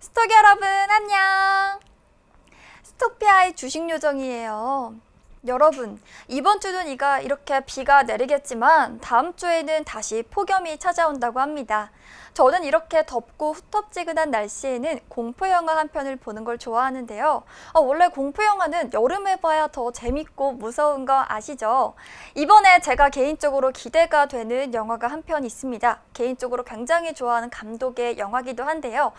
스토키 여러분 안녕. 스토피아의 주식 요정이에요. 여러분, 이번 주는 이렇게 비가 내리겠지만 다음 주에는 다시 폭염이 찾아온다고 합니다. 저는 이렇게 덥고 후텁지근한 날씨에는 공포영화 한 편을 보는 걸 좋아하는데요. 원래 공포영화는 여름에 봐야 더 재밌고 무서운 거 아시죠? 이번에 제가 개인적으로 기대가 되는 영화가 한 편 있습니다. 개인적으로 굉장히 좋아하는 감독의 영화기도 한데요.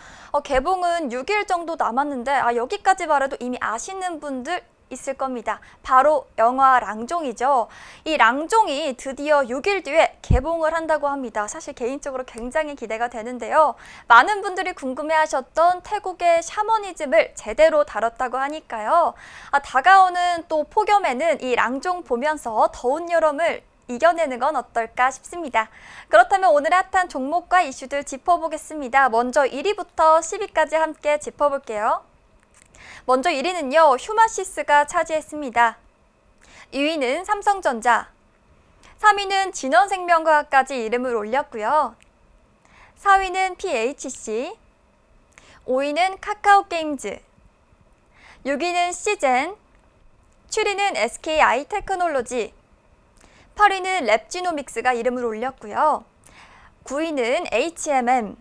개봉은 6일 정도 남았는데 여기까지 말해도 이미 아시는 분들 있을 겁니다. 바로 영화 랑종이죠. 이 랑종이 드디어 6일 뒤에 개봉을 한다고 합니다. 사실 개인적으로 굉장히 기대가 되는데요. 많은 분들이 궁금해하셨던 태국의 샤머니즘을 제대로 다뤘다고 하니까요. 다가오는 또 폭염에는 이 랑종 보면서 더운 여름을 이겨내는 건 어떨까 싶습니다. 그렇다면 오늘의 핫한 종목과 이슈들 짚어보겠습니다. 먼저 1위부터 10위까지 함께 짚어볼게요. 먼저 1위는요, 휴마시스가 차지했습니다. 2위는 삼성전자, 3위는 진원생명과학까지 이름을 올렸고요. 4위는 PHC, 5위는 카카오게임즈, 6위는 시젠, 7위는 SKI테크놀로지, 8위는 랩지노믹스가 이름을 올렸고요. 9위는 HMM,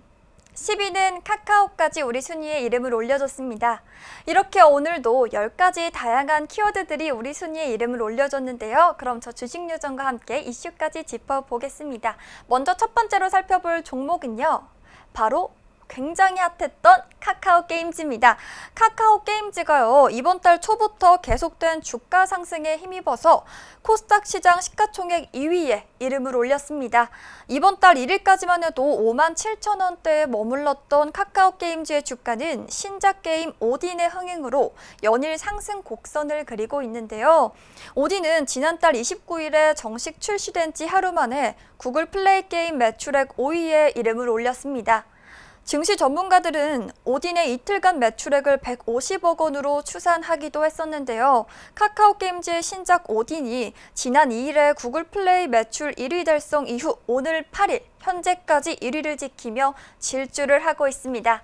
10위는 카카오까지 우리 순위에 이름을 올려줬습니다. 이렇게 오늘도 10가지 다양한 키워드들이 우리 순위에 이름을 올려줬는데요. 그럼 저 주식 요정과 함께 이슈까지 짚어보겠습니다. 먼저 첫 번째로 살펴볼 종목은요. 바로 굉장히 핫했던 카카오게임즈입니다. 카카오게임즈가요, 이번 달 초부터 계속된 주가 상승에 힘입어서 코스닥 시장 시가총액 2위에 이름을 올렸습니다. 이번 달 1일까지만 해도 57,000원대에 머물렀던 카카오게임즈의 주가는 신작 게임 오딘의 흥행으로 연일 상승 곡선을 그리고 있는데요. 오딘은 지난달 29일에 정식 출시된 지 하루 만에 구글 플레이 게임 매출액 5위에 이름을 올렸습니다. 증시 전문가들은 오딘의 이틀간 매출액을 150억 원으로 추산하기도 했었는데요. 카카오게임즈의 신작 오딘이 지난 2일에 구글 플레이 매출 1위 달성 이후 오늘 8일 현재까지 1위를 지키며 질주를 하고 있습니다.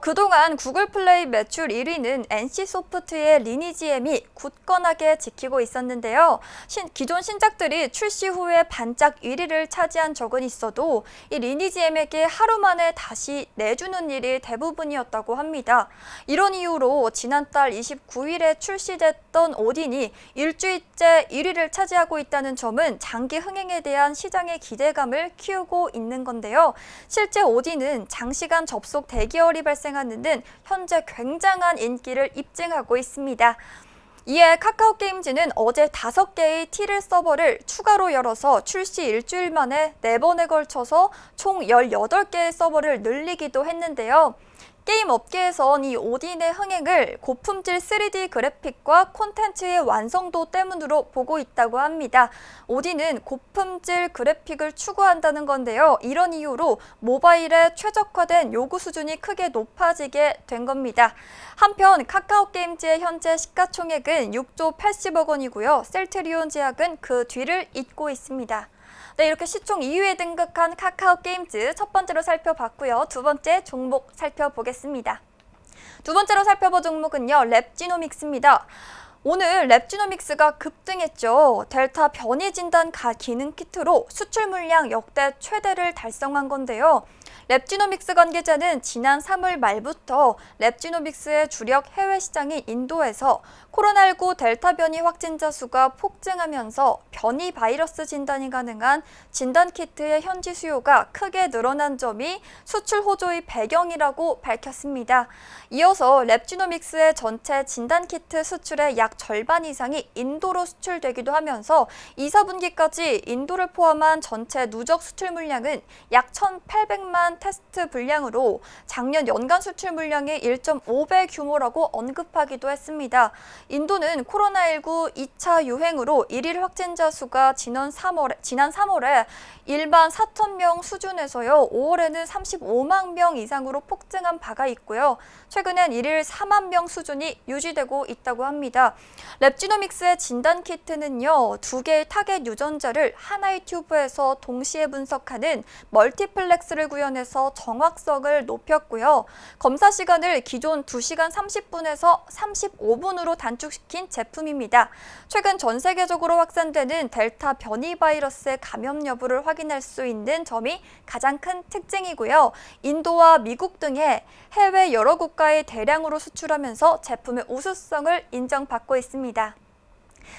그동안 구글 플레이 매출 1위는 NC소프트의 리니지M이 굳건하게 지키고 있었는데요. 기존 신작들이 출시 후에 반짝 1위를 차지한 적은 있어도 이 리니지M에게 하루 만에 다시 내주는 일이 대부분이었다고 합니다. 이런 이유로 지난달 29일에 출시됐던 오딘이 일주일째 1위를 차지하고 있다는 점은 장기 흥행에 대한 시장의 기대감을 키우고 있는 건데요. 실제 오딘은 장시간 접속 대기열이 발생하는 등 현재 굉장한 인기를 입증하고 있습니다. 이에 카카오게임즈는 어제 5개의 티를 서버를 추가로 열어서 출시 일주일 만에 4번에 걸쳐서 총 18개의 서버를 늘리기도 했는데요. 게임 업계에선 이 오딘의 흥행을 고품질 3D 그래픽과 콘텐츠의 완성도 때문으로 보고 있다고 합니다. 오딘은 고품질 그래픽을 추구한다는 건데요. 이런 이유로 모바일에 최적화된 요구 수준이 크게 높아지게 된 겁니다. 한편 카카오게임즈의 현재 시가총액은 6조 80억 원이고요. 셀트리온 제약은 그 뒤를 잇고 있습니다. 네, 이렇게 시총 2위에 등극한 카카오게임즈 첫 번째로 살펴봤고요. 두 번째 종목 살펴보겠습니다. 두 번째로 살펴볼 종목은요, 랩지노믹스입니다. 오늘 랩지노믹스가 급등했죠. 델타 변이 진단 기능 키트로 수출 물량 역대 최대를 달성한 건데요. 랩지노믹스 관계자는 지난 3월 말부터 랩지노믹스의 주력 해외 시장인 인도에서 코로나19 델타 변이 확진자 수가 폭증하면서 변이 바이러스 진단이 가능한 진단키트의 현지 수요가 크게 늘어난 점이 수출 호조의 배경이라고 밝혔습니다. 이어서 랩지노믹스의 전체 진단키트 수출의 약 절반 이상이 인도로 수출되기도 하면서 2, 4분기까지 인도를 포함한 전체 누적 수출 물량은 약 1,800만 테스트 분량으로 작년 연간 수출 물량의 1.5배 규모라고 언급하기도 했습니다. 인도는 코로나19 2차 유행으로 일일 확진자 수가 지난 3월에 1만 4천 명 수준에서요. 5월에는 35만 명 이상으로 폭증한 바가 있고요. 최근엔 일일 4만 명 수준이 유지되고 있다고 합니다. 랩지노믹스의 진단키트는요. 2개의 타겟 유전자를 하나의 튜브에서 동시에 분석하는 멀티플렉스를 구현해서 비교해서 정확성을 높였고요. 검사 시간을 기존 2시간 30분에서 35분으로 단축시킨 제품입니다. 최근 전 세계적으로 확산되는 델타 변이 바이러스의 감염 여부를 확인할 수 있는 점이 가장 큰 특징이고요. 인도와 미국 등의 해외 여러 국가에 대량으로 수출하면서 제품의 우수성을 인정받고 있습니다.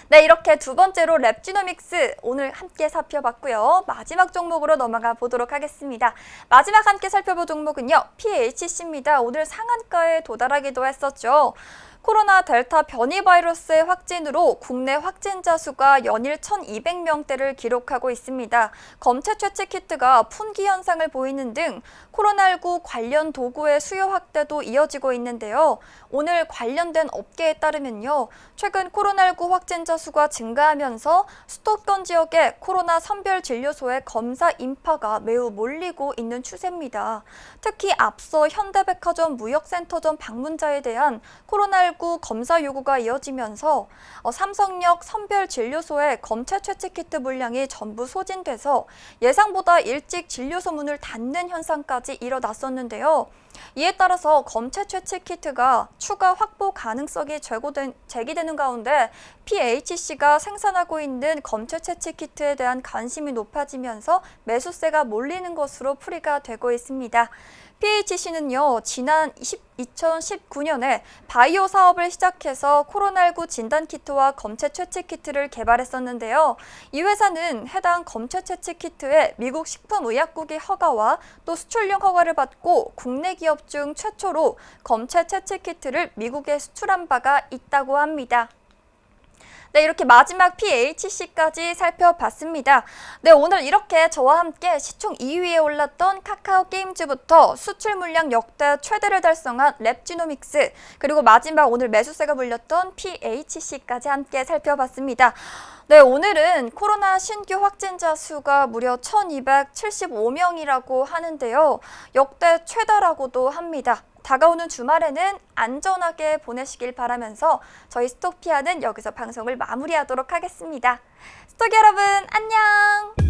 네, 이렇게 두 번째로 랩지노믹스 오늘 함께 살펴봤고요. 마지막 종목으로 넘어가 보도록 하겠습니다. 마지막 함께 살펴볼 종목은요, PHC입니다. 오늘 상한가에 도달하기도 했었죠. 코로나 델타 변이 바이러스의 확진으로 국내 확진자 수가 연일 1,200명대를 기록하고 있습니다. 검체 채취 키트가 품귀 현상을 보이는 등 코로나19 관련 도구의 수요 확대도 이어지고 있는데요. 오늘 관련된 업계에 따르면요, 최근 코로나19 확진자 수가 증가하면서 수도권 지역의 코로나 선별 진료소의 검사 인파가 매우 몰리고 있는 추세입니다. 특히 앞서 현대백화점 무역센터점 방문자에 대한 코로나19 검사 요구가 이어지면서 삼성역 선별진료소의 검체 채취 키트 물량이 전부 소진돼서 예상보다 일찍 진료소 문을 닫는 현상까지 일어났었는데요. 이에 따라서 검체 채취 키트가 추가 확보 가능성이 제기되는 가운데 PHC가 생산하고 있는 검체 채취 키트에 대한 관심이 높아지면서 매수세가 몰리는 것으로 풀이가 되고 있습니다. PHC는요, 지난 2019년에 바이오 사업을 시작해서 코로나19 진단키트와 검체 채취 키트를 개발했었는데요. 이 회사는 해당 검체 채취 키트에 미국 식품의약국의 허가와 또 수출용 허가를 받고 국내 기업 중 최초로 검체 채취 키트를 미국에 수출한 바가 있다고 합니다. 네, 이렇게 마지막 PHC까지 살펴봤습니다. 네, 오늘 이렇게 저와 함께 시총 2위에 올랐던 카카오 게임즈부터 수출 물량 역대 최대를 달성한 랩지노믹스, 그리고 마지막 오늘 매수세가 물렸던 PHC까지 함께 살펴봤습니다. 네, 오늘은 코로나 신규 확진자 수가 무려 1,275명이라고 하는데요. 역대 최다라고도 합니다. 다가오는 주말에는 안전하게 보내시길 바라면서 저희 스톡피아는 여기서 방송을 마무리하도록 하겠습니다. 스톡 여러분, 안녕!